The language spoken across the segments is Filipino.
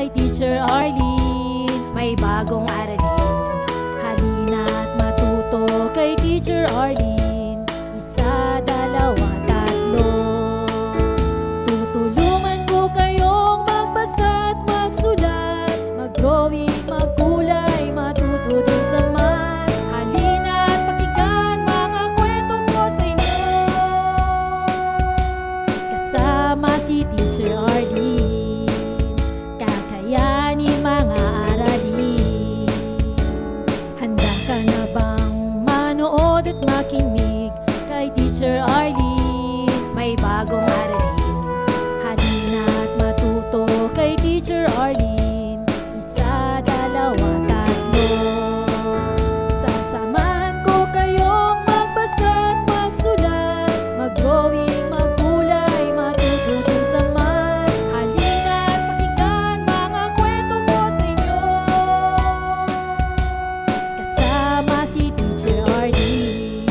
kay Teacher Arlene. May bagong aralin, halina't matuto kay Teacher Arlene. Isa, dalawa, tatlo. Tutulungan ko kayong magbasa at magsulat, mag-drawing, magkulay, matuto din sa math. Halina't pakinggan mga kwento ko sa inyo, kasama si Teacher Arlene. Kakayanin mga aralin. Handa ka na bang manood at makinig kay Teacher Arlene? May bagong aralin, halina't matuto kay Teacher Arlene. Isa, dalawa, tatlo. Sasamahan ko kayong magbasa at magsulat, mag-drawing, magkulay, matuto din sa math. Halina't pakinggan mga kwento ko sa inyo, kasama si Teacher Arlene.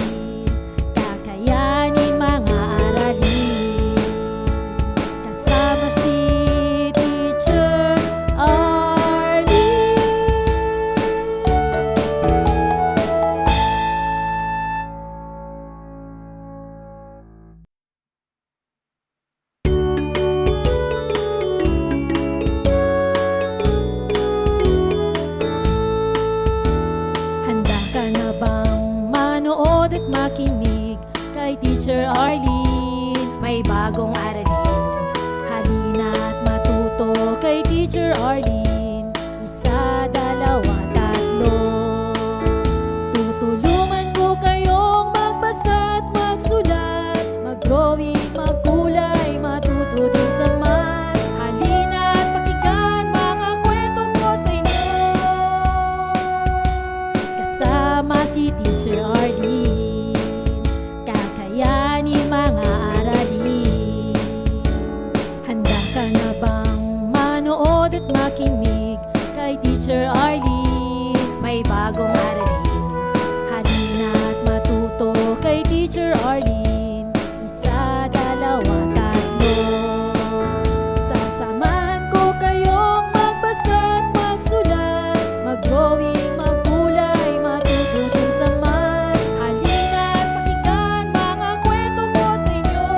Kakayanin mga aralin, kasama si Teacher Arlene. Handa ka na bang manood at makinig kay Teacher Arlene? May bagong aralin, halina't matuto kay Teacher Arlene. Isa, dalawa, tatlo. Tutulungan ko kayong magbasa at magsulat, mag-drawing, magkulay, matuto din sa math. Halina't pakinggan mga kwento ko sa inyo, kasama si Teacher Arlene. Kakayanin mga aralin. Handa ka na bang manood at makinig kay Teacher Arlene? May bagong aralin, halina't matuto kay Teacher Arlene. Isa, dalawa, tatlo. Sasamahan ko kayong magbasa at magsulat, mag-drawing, magkulay, matuto din sa math. Halina't pakinggan mga kwento ko sa inyo,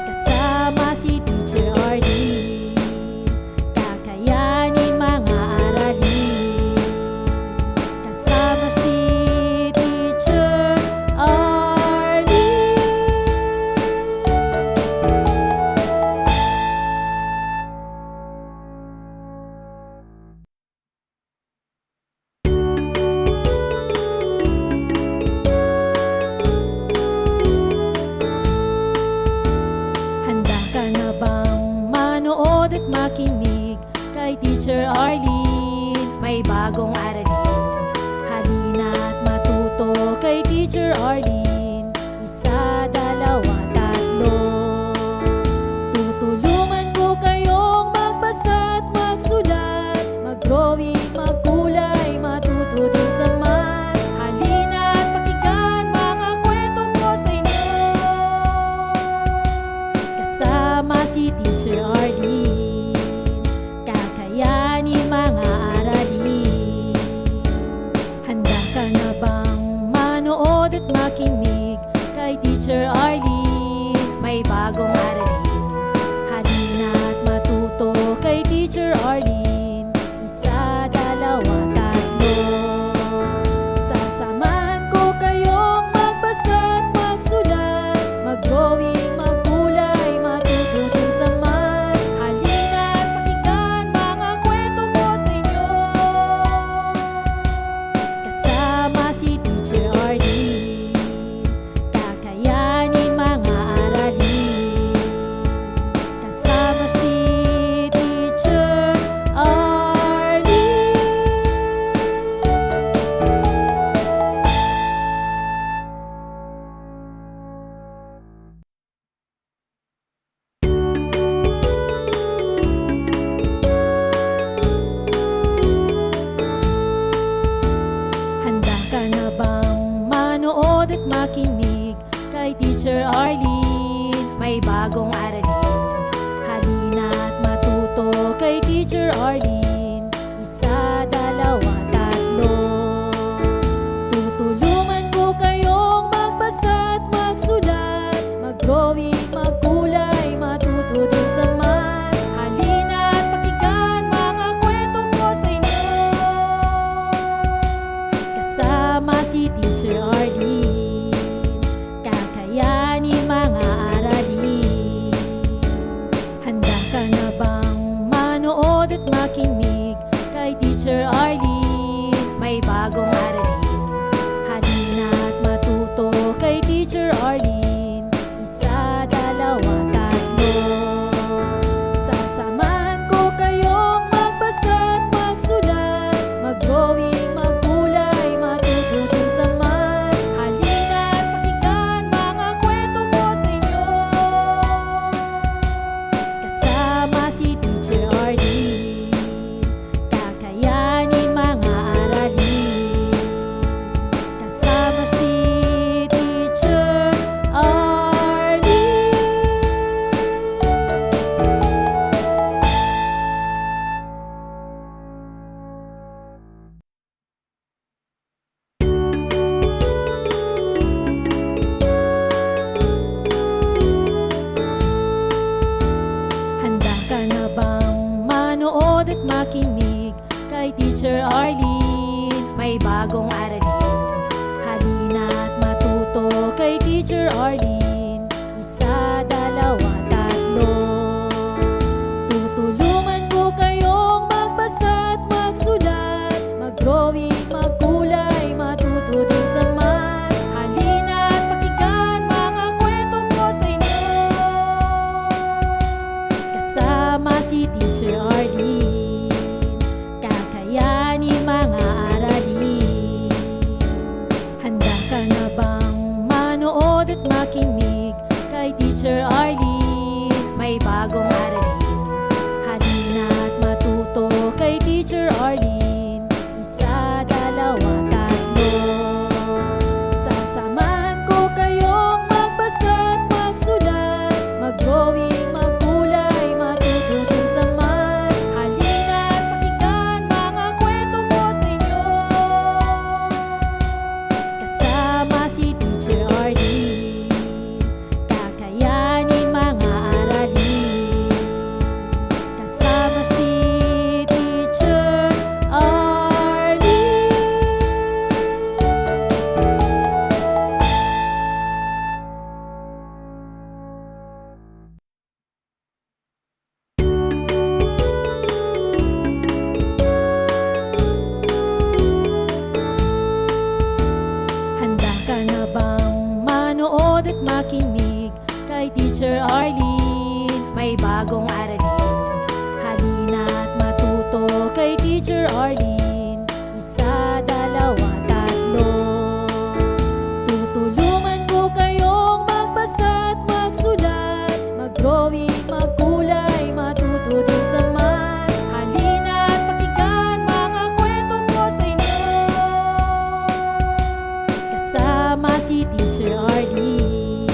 kasama si Teacher Arlene. Kakayanin mga aralin, kasama si Teacher Arlene. Handa ka na bang manood at makinig kay Teacher Arlene? May bagong aralin, halina't matuto kay Teacher Arlene. Isa, dalawa, tatlo. Tutulungan ko kayong magbasa at magsulat, mag-drawing, magkulay, matuto din sa math. Halina't pakinggan mga kwento ko sa inyo, kasama si Teacher Arlene. Kakayanin mga aralin. Handa ka na bang manood at makinig Teacher Arlene. Isa, dalawa, tatlo. Tutulungan ko kayong magbasa at magsulat, mag-drawing, magkulay, matuto din sa math. Halina at pakinggan mga kwento ko sa inyo. Kasama si Teacher Arlene, kakayanin mga aralin. Handa ka na bang manood at makinig kay Teacher Arlene? May bagong aralin. Halina at matuto kay Teacher Arlene. Isa, dalawa, tatlo. Sasamahan ko kayong magbasa at magsulat, mag-drawing, magkulay, matuto din sa math. Halina at pakinggan mga kwento ko sa inyo. Kasama si Teacher Arlene, kakayanin mga aralin. Kasama si Teacher Arlene. Handa ka na bang manood at makinig kay Teacher Arlene? May bagong aralin. Halina at matuto kay Teacher Arlene. Isa, dalawa, tatlo. Tutulungan ko kayong magbasa at magsulat, mag-drawing, magkulay, matuto din sa math. Halina at pakinggan mga kwento ko sa inyo. Kasama si Teacher Arlene, kakayanin mga aralin. Handa ka na bang manood at makinig kay Teacher Arlene? May bagong aralin. Halina at matuto kay Teacher Arlene. Isa, dalawa, tatlo. Sasamahan ko kayong magbasa at magsulat, mag-drawing, magkulay, matuto din sa math. Halina at pakinggan mga kwento ko sa inyo. Kasama si Teacher Arlene, kakayanin mga aralin. Kasama si Teacher Arlene. Handa ka na bang manood at makinig kay Teacher Arlene? May bagong aralin. Halina at matuto kay Teacher Arlene. Isa, dalawa, tatlo. Tutulungan ko kayong magbasa at magsulat, mag-drawing, magkulay, matuto din sa math. Halina at pakinggan mga kwento ko sa inyo. Kasama si Teacher Arlene,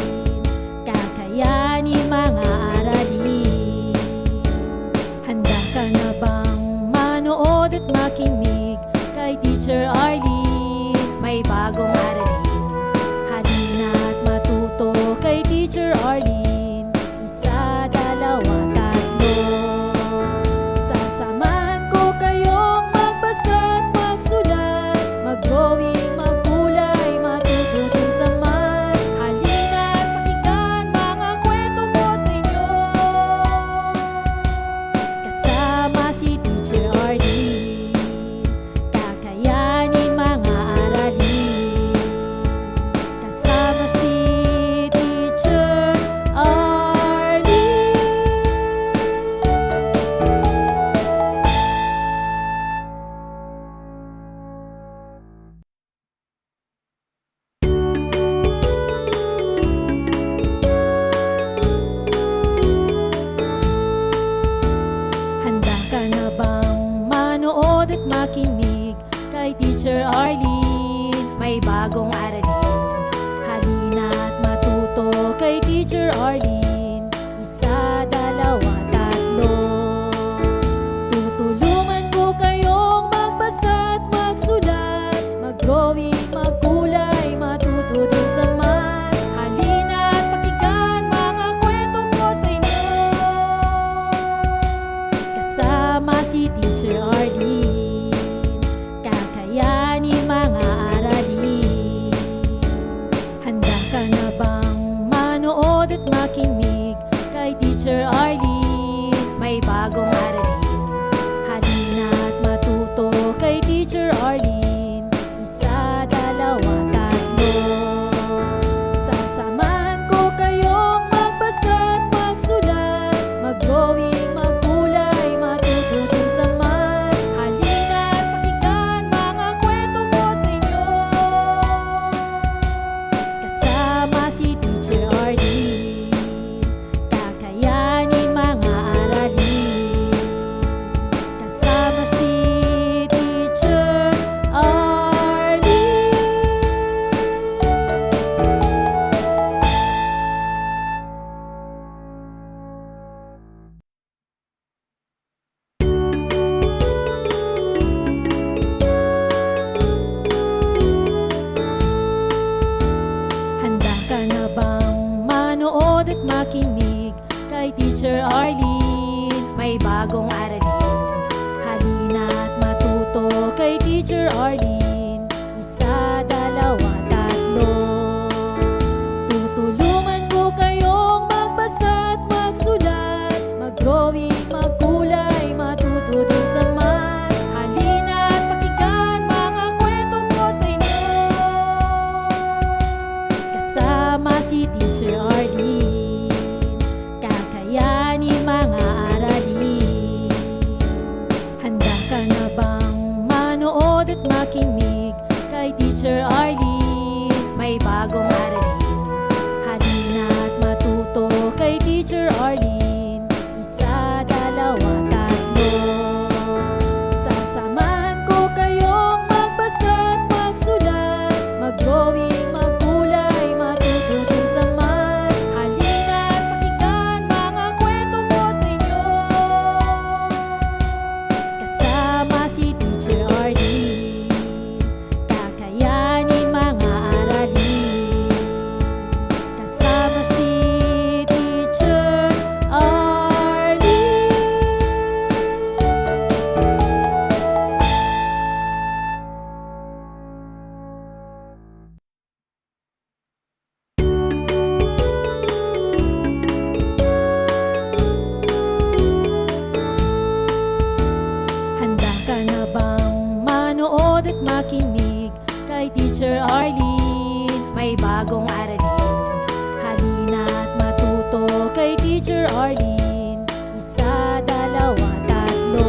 kakayanin mga aralin. Handa ka na bang manood at makinig kay Teacher Arlene? May bagong aralin. Halina at matuto kay Teacher Arlene. Isa, dalawa, tatlo. Sasamahan ko kayong magbasa at magsulat, mag-drawing, magkulay, matuto din sa math. Halina at pakinggan mga kwento ko sa inyo. Kasama si Teacher Arlene, kakayanin mga aralin. Kasama si Teacher Arlene. Handa ka na bang manood at makinig kay Teacher Arlene? May bagong aralin. Halina at matuto kay Teacher Arlene. Isa, dalawa, tatlo. si Teacher Arlene, kakayanin mga aralin. Handa ka na bang manood at makinig kay Teacher Arlene? May bagong aralin, halina at matuto kay Teacher Arlene. Isa, dalawa, tatlo. Sasamahan ko kayong magbasa at magsulat, mag-drawing, magkulay, matututin sa math. Halina at pakinggan mga kwento ko sa inyo. Kasama si Teacher Arlene, kakayanin mga aralin. Kasama si Teacher Arlene. Handa ka na bang manood at makinig kay Teacher Arlene? May bagong aralin, halina at matuto kay Teacher Arlene. Isa, dalawa, tatlo. Tutulungan ko kayong magbasa at magsulat, mag-drawing, magkulay, matuto din sa math. Halina at pakinggan mga kwento ko sa inyo. Kasama si Teacher Arlene, kakayanin mga aralin. Handa ka na bang manood at makinig kay Teacher Arlene? May bagong aralin, halina at matuto kay Teacher Arlene. Isa, dalawa, tatlo. Sasamahan ko kayong magbasa at magsulat, mag-drawing, magkulay, matututin sa math. Halina at pakinggan mga kwento ko sa inyo. Kasama si Teacher Arlene, kakayanin mga aralin. Kasama si Teacher Arlene. Handa ka na bang manood at makinig kay Teacher Arlene? May bagong aralin, halina at matuto kay Teacher Arlene. Isa, dalawa, tatlo.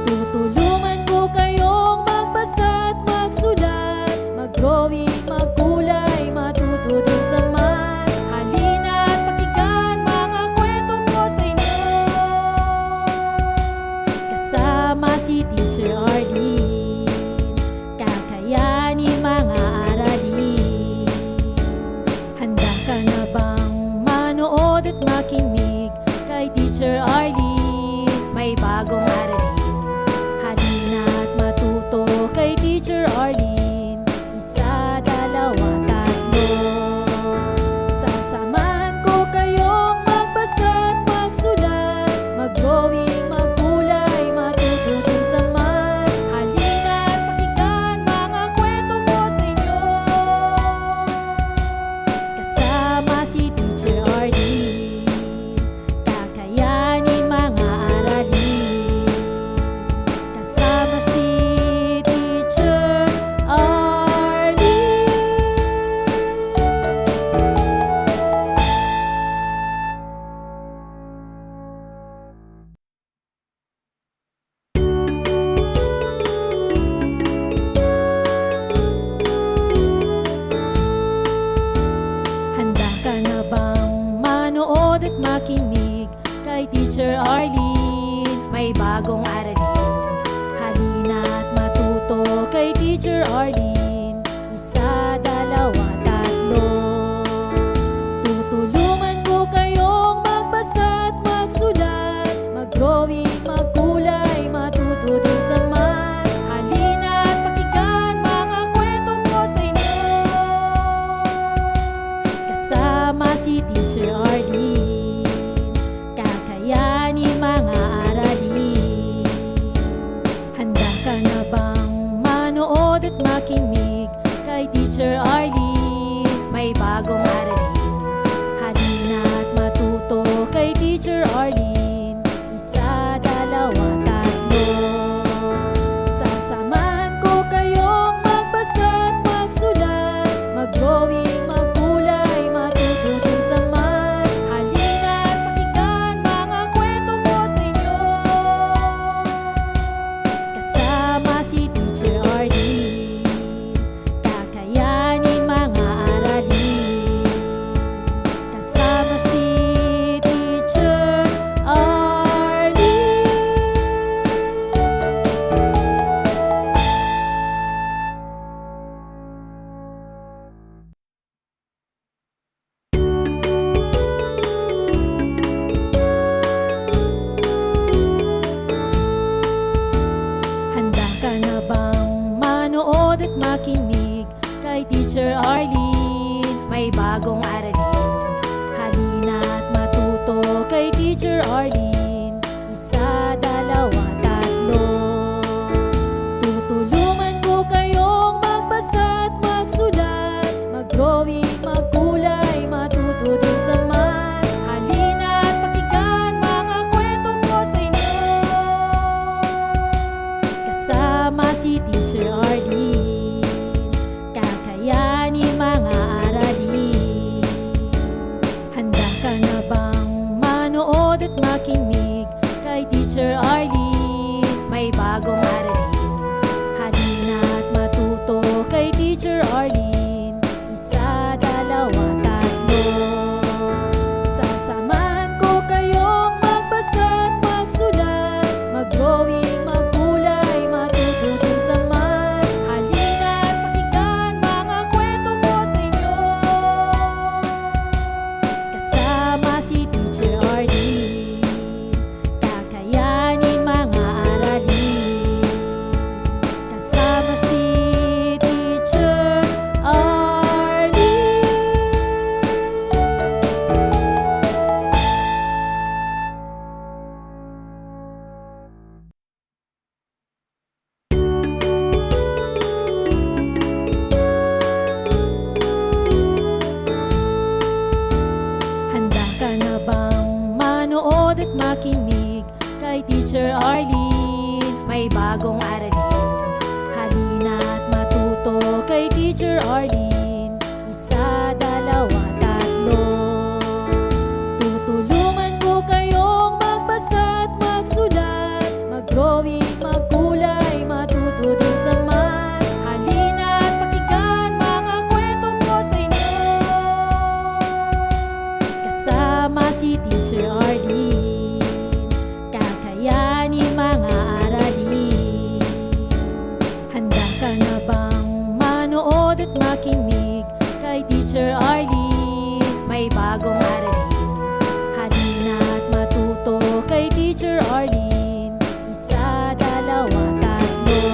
Tutulungan ko kayong magbasa at magsulat, mag-drawing, magkulay, matuto din sa math. Halina at pakinggan mga kwento ko sa inyo. Kasama si Teacher Arlene, kakayanin mga aralin. Handa ka na bang manood at makinig kay Teacher Arlene? May bagong aralin, halina at matuto kay Teacher Arlene. Isa, dalawa, tatlo. Tutulungan ko kayong magbasa at magsulat, mag-drawing, magkulay, matuto din sa math. Halina at pakinggan mga kwento ko sa inyo. Kasama si Teacher Arlene, handa ka na bang manood at makinig kay Teacher Arlene? May bagong aralin, halina at matuto kay Teacher Arlene. Isa, dalawa, tatlo. Sasamahan ko kayong magbasa at magsulat, mag-drawing, magkulay, matuto din sa math. Halina at pakinggan mga kwento ko sa inyo. Kasama si Teacher Arlene, kakayanin mga aralin. Kasama si Teacher Arlene. Handa ka na bang manood at makinig kay Teacher Arlene? May bagong aralin, halina at matuto kay Teacher Arlene. Isa, dalawa, tatlo. Tutulungan ko kayong magbasa at magsulat, mag-drawing, magkulay, matuto din sa math. Halina at pakinggan mga kwento ko sa inyo. Kasama si Teacher Arlene, kakayanin mga aralin. kay Teacher Arlene. May bagong aralin, halina't matuto kay Teacher Arlene. Isa, dalawa, tatlo. Tutulungan ko kayong magbasa at magsulat, mag-drawing, magkulay, matuto din sa math. Halina't pakinggan mga kwento ko sa inyo, kasama si Teacher Arlene. Kakayanin mga aralin. Handa ka na bang manood at makinig kay Teacher Arlene? May bagong aralin, halina't matuto kay Teacher Arlene. Isa, dalawa, tatlo.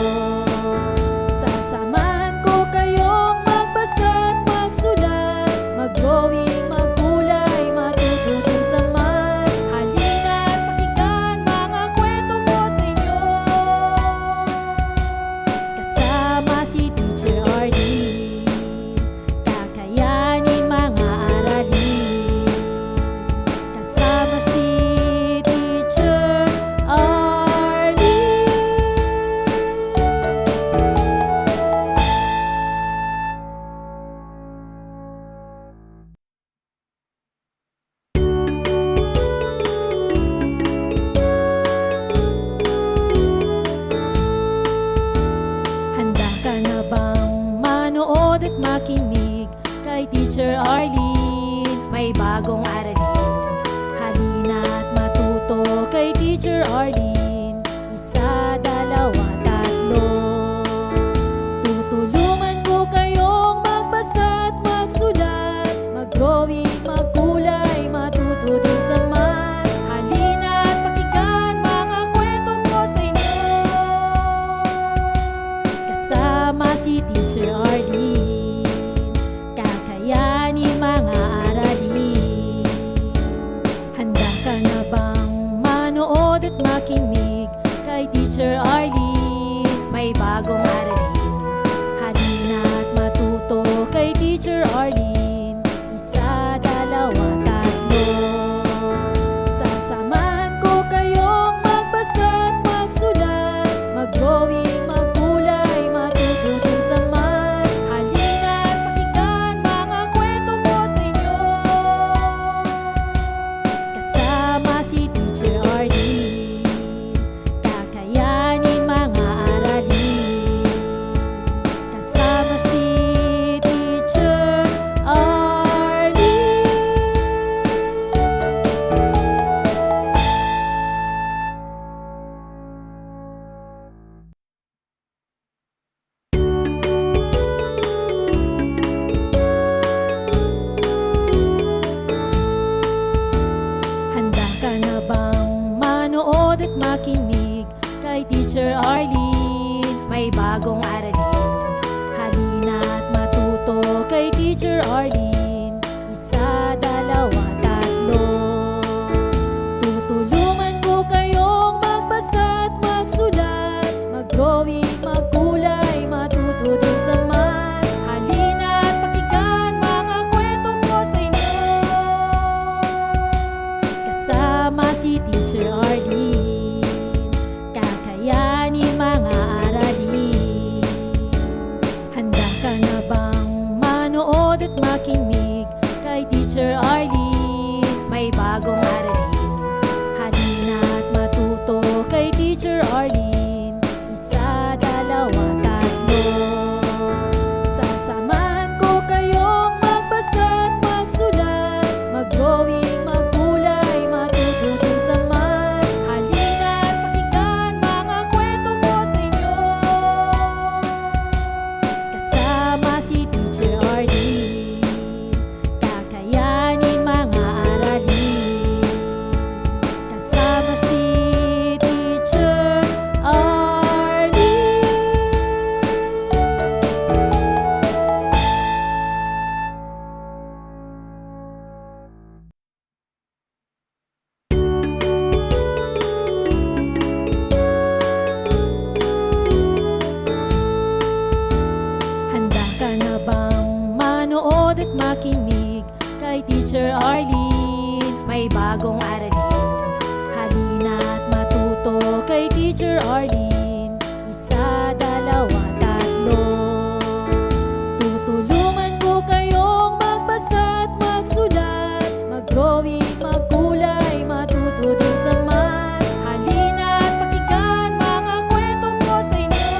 Sasamahan ko kayong magbasa at magsulat, mag-drawing, magkulay, matuto din sa math. Halina't pakinggan mga kwento ko sa inyo, kasama si Teacher Arlene. Kakayanin mga aralin, kasama si Teacher Arlene. Handa ka na bang manood at makinig kay Teacher Arlene? May bagong aralin, halina't matuto kay Teacher Arlene. Isa, dalawa, tatlo. Tutulungan ko kayong magbasa at magsulat, mag-drawing, magkulay, matuto din sa math. Halina't pakinggan mga kwento ko sa inyo, kasama si Teacher Arlene. Kakayanin mga aralin. Handa ka na bang manood at makinig kay Teacher Arlene? May bagong aralin, halina't matuto kay Teacher Arlene. Isa, dalawa, tatlo. Sasamahan ko kayong magbasa at magsulat, mag-drawing, magkulay, matuto din sa math. Halina't pakinggan mga kwento ko sa inyo, kasama si Teacher Arlene. Kakayanin mga aralin, kasama si Teacher Arlene. Handa ka na bang manood at makinig kay Teacher Arlene? May bagong aralin, halina't matuto kay Teacher Arlene. Isa, dalawa, tatlo. Tutulungan ko kayong magbasa at magsulat, mag-drawing, magkulay, matuto din sa math. Halina't pakinggan mga kwento ko sa inyo, kasama si Teacher Arlene. Kakayanin mga aralin. Handa ka na bang manood at makinig Teacher Arlene. Isa, dalawa, tatlo. Tutulungan ko kayong magbasa at magsulat, mag-drawing, magkulay, matuto din sa math. Halina at pakinggan mga kwento ko sa inyo.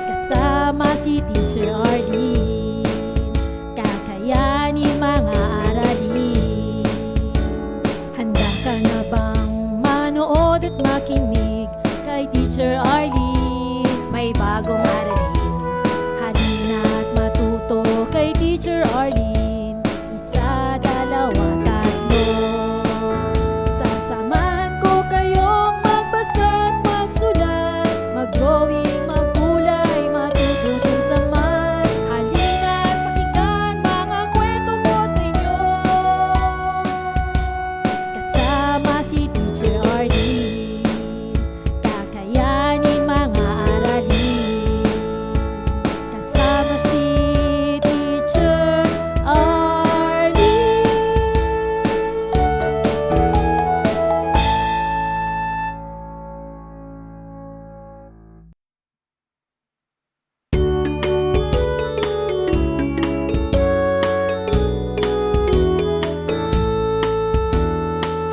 Kasama si Teacher Arlene, kakayanin mga aralin. Handa ka na bang manood at makinig kay Teacher Arlene? May bagong aralin. Halina at matuto kay Teacher Arlene. Isa, dalawa, tatlo. Sasamahan ko kayong magbasa at magsulat, mag-drawing, magkulay, matuto din sa math. Halina at pakinggan mga kwento ko sa inyo. Kasama si Teacher Arlene, kakayanin mga aralin. Kasama si Teacher Arlene.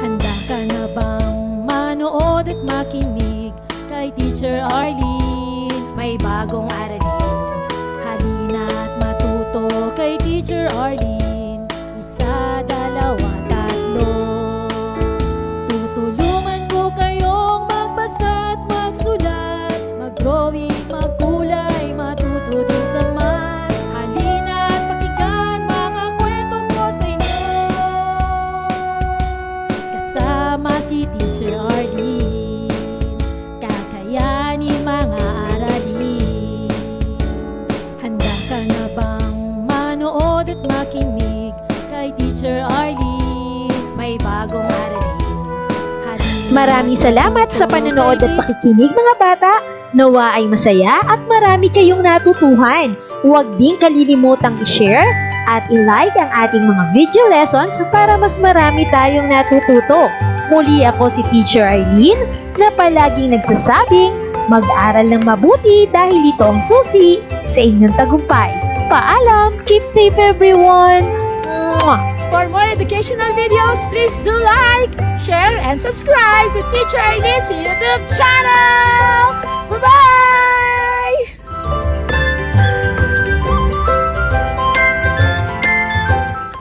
Handa ka na bang manood at makinig kay Teacher Arlene? May bagong aralin. Halina at matuto kay Teacher Arlene. Isa, dalawa, tatlo. Tutulungan ko kayong magbasa at magsulat, mag-drawing, magkulay, matuto din sa math. Halina at pakinggan mga kwento ko sa inyo. Kasama si Teacher Arlene, kakayanin mga aralin. Handa ka na bang manood at makinig kay Teacher Arlene? May bagong aralin. Halina Maraming salamat sa panonood at pakikinig mga bata. Nawa ay masaya at marami kayong natutuhan. Huwag din kalilimutang i-share at i-like ang ating mga video lessons para mas marami tayong natututo. Muli ako si Teacher Arlene na palaging nagsasabing mag-aral ng mabuti dahil ito ang susi sa inyong tagumpay. Paalam! Keep safe everyone! Mwah! For more educational videos, please do like, share, and subscribe to Teacher Arlene's YouTube channel! Bye-bye!